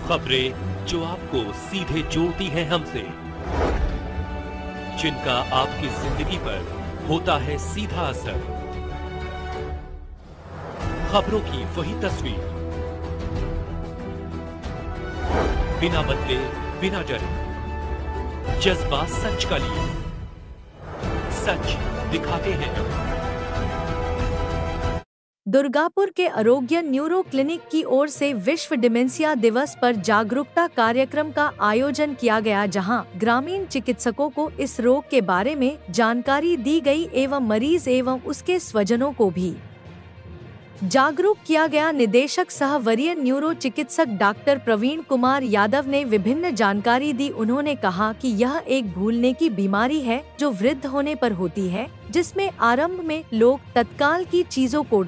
खबरें जो आपको सीधे जोड़ती हैं हमसे, जिनका आपकी जिंदगी पर होता है सीधा असर। खबरों की वही तस्वीर, बिना बदले बिना डरे, जज्बा सच का लिए, सच दिखाते हैं। दुर्गापुर के आरोग्य न्यूरो क्लिनिक की ओर से विश्व डिमेंशिया दिवस पर जागरूकता कार्यक्रम का आयोजन किया गया, जहां ग्रामीण चिकित्सकों को इस रोग के बारे में जानकारी दी गई एवं मरीज एवं उसके स्वजनों को भी जागरूक किया गया। निदेशक सह वरीय न्यूरो चिकित्सक डॉक्टर प्रवीण कुमार यादव ने विभिन्न जानकारी दी। उन्होंने कहा कि यह एक भूलने की बीमारी है जो वृद्ध होने पर होती है, जिसमें आरंभ में लोग तत्काल की चीजों को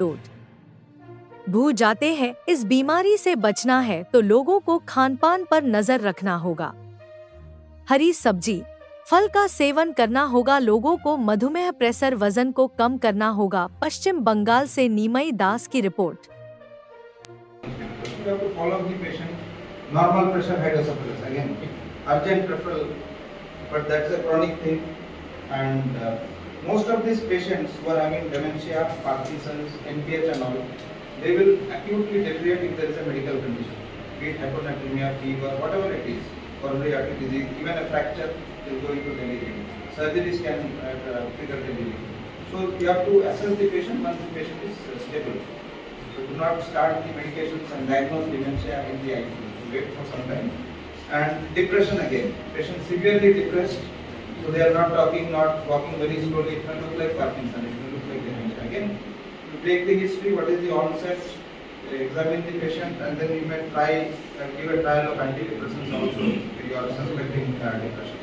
भूल जाते हैं। इस बीमारी से बचना है तो लोगों को खानपान पर नजर रखना होगा, हरी सब्जी फल का सेवन करना होगा, लोगों को मधुमेह प्रेशर वजन को कम करना होगा। पश्चिम बंगाल से नीमई दास की report. They will acutely deteriorate if there is a medical condition, be it hyponatremia, fever, whatever it is, coronary artery disease, even a fracture is going to delirium. Surgeries can trigger delirium. So you have to assess the patient once the patient is stable. So do not start the medications and diagnose dementia in the ICU. Wait for some time. And depression again. Patient severely depressed, so they are not talking, not walking very slowly. It may look like Parkinson. It may look like dementia. Again, take the history, what is the onset, examine the patient, and then you may try give a trial of antidepressants also if you are suspecting depression.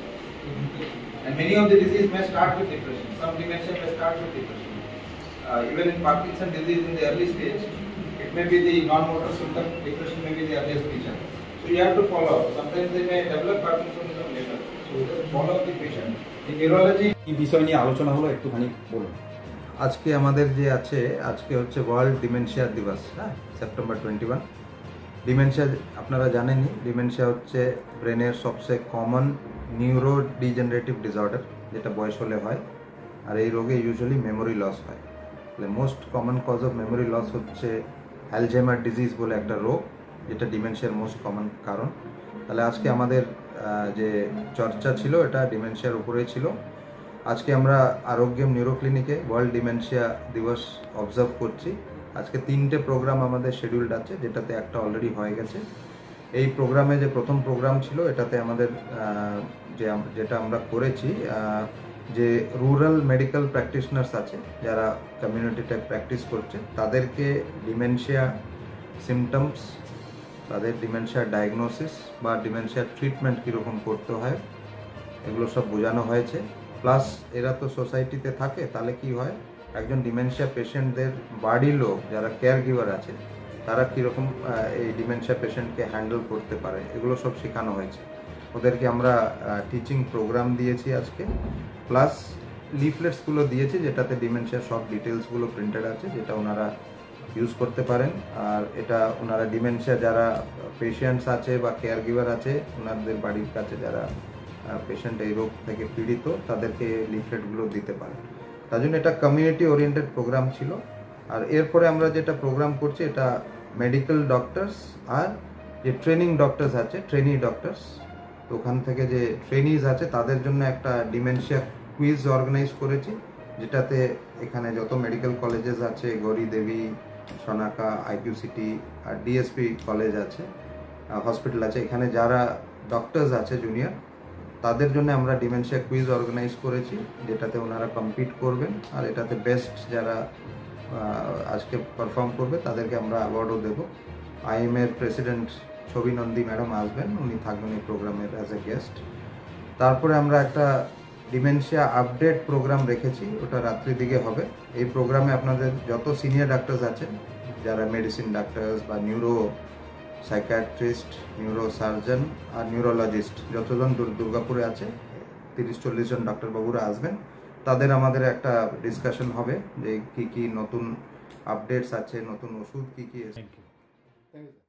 And many of the disease may start with depression. Some dementia may start with depression. Even in Parkinson disease in the early stage, it may be the non-motor symptom, depression may be the earliest feature. So you have to follow up. Sometimes they may develop Parkinsonism later. So just follow up the patient. In neurology, বিষয় নিয়ে আলোচনা হলো, একটুখানি বলুন। আজকে আমাদের যে আছে, আজকে হচ্ছে ওয়ার্ল্ড ডিমেনশিয়া দিবস, হ্যাঁ, সেপ্টেম্বর 21। ডিমেনশিয়া আপনারা জানেনই, ডিমেনশিয়া হচ্ছে ব্রেনের সবচেয়ে কমন নিউরো ডিজেনারেটিভ ডিসঅর্ডার, যেটা বয়স হলে হয়। আর এই রোগে ইউজুয়ালি মেমোরি লস হয়। তাহলে most common cause of memory loss হচ্ছে অ্যালঝেইমার ডিজিজ বলে একটা রোগ, যেটা ডিমেনশিয়ার মোস্ট কমন কারণ। তাহলে আজকে আমাদের যে চর্চা ছিল এটা ডিমেনশিয়ার উপরেই ছিল। আজকে আমরা আরোগ্যম নিউরো ক্লিনিকে ওয়ার্ল্ড ডিমেনশিয়া দিবস অবজার্ভ করছি। আজকে 3টে প্রোগ্রাম আমাদের শিডিউলড আছে, যেটাতে একটা অলরেডি হয়ে গেছে। এই প্রোগ্রামে যে প্রথম প্রোগ্রাম ছিল, এটাতে আমাদের যেটা আমরা করেছি, যে রুরাল মেডিকেল প্র্যাকটিশনার্স আছে যারা কমিউনিটিতে প্র্যাকটিস করছে, তাদেরকে ডিমেনশিয়া সিমটমস, তাদের ডিমেনশিয়া ডায়াগনোসিস বা ডিমেনশিয়া ট্রিটমেন্ট কীরকম করতে হয়, এগুলো সব বোঝানো হয়েছে। প্লাস এরা তো সোসাইটিতে থাকে, তাহলে কি হয়, একজন ডিমেনশিয়া পেশেন্টদের বাড়ির লোক যারা কেয়ার গিভার আছে, তারা কীরকম এই ডিমেনশিয়া পেশেন্টকে হ্যান্ডেল করতে পারে, এগুলো সব শেখানো হয়েছে। ওদেরকে আমরা টিচিং প্রোগ্রাম দিয়েছি আজকে, প্লাস লিফলেটসগুলো দিয়েছি, যেটাতে ডিমেনশিয়ার সব ডিটেলসগুলো প্রিন্টেড আছে, যেটা ওনারা ইউজ করতে পারেন। আর এটা ওনারা ডিমেনশিয়া যারা পেশেন্টস আছে বা কেয়ার গিভার আছে, ওনাদের বাড়ির কাছে যারা পেশেন্ট এই রোগ থেকে পীড়িত, তাদেরকে লিফলেটগুলো দিতে পারে। তার জন্য এটা কমিউনিটি ওরিয়েন্টেড প্রোগ্রাম ছিল। আর এরপরে আমরা যেটা প্রোগ্রাম করছি, এটা মেডিকেল ডক্টরস আর যে ট্রেনিং ডক্টরস আছে, ট্রেনি ডক্টরস, তো ওখান থেকে যে ট্রেনিজ আছে তাদের জন্য একটা ডিমেনশিয়া কুইজ অর্গানাইজ করেছি, যেটাতে এখানে যত মেডিকেল কলেজেস আছে, গৌরী দেবী, সোনাকা, আইকিউসিটি আর ডিএসপি কলেজ আছে, হসপিটাল আছে, এখানে যারা ডক্টরস আছে জুনিয়র, তাদের জন্য আমরা ডিমেনশিয়া কুইজ অর্গানাইজ করেছি, যেটাতে ওনারা কম্পিট করবেন। আর এটাতে বেস্ট যারা আজকে পারফর্ম করবে তাদেরকে আমরা অ্যাওয়ার্ডও দেবো। আইএমএর প্রেসিডেন্ট ছবি নন্দী ম্যাডাম আসবেন, উনি থাকবেন এই প্রোগ্রামের অ্যাজ এ গেস্ট। তারপরে আমরা একটা ডিমেনশিয়া আপডেট প্রোগ্রাম রেখেছি, ওটা রাত্রির দিকে হবে। এই প্রোগ্রামে আপনাদের যত সিনিয়র ডাক্তারস আছেন, যারা মেডিসিন ডাক্তারস বা নিউরো সাইকিয়াট্রিস্ট, নিউরো সার্জন আর নিউরোলজিস্ট যতজন দুর্গাপুরে আছে, 30-40 জন ডাক্তারবাবুরা আসবেন। তাদের আমাদের একটা ডিসকাশন হবে যে কি কি নতুন আপডেটস আছে, নতুন ওষুধ কি কি। Thank you.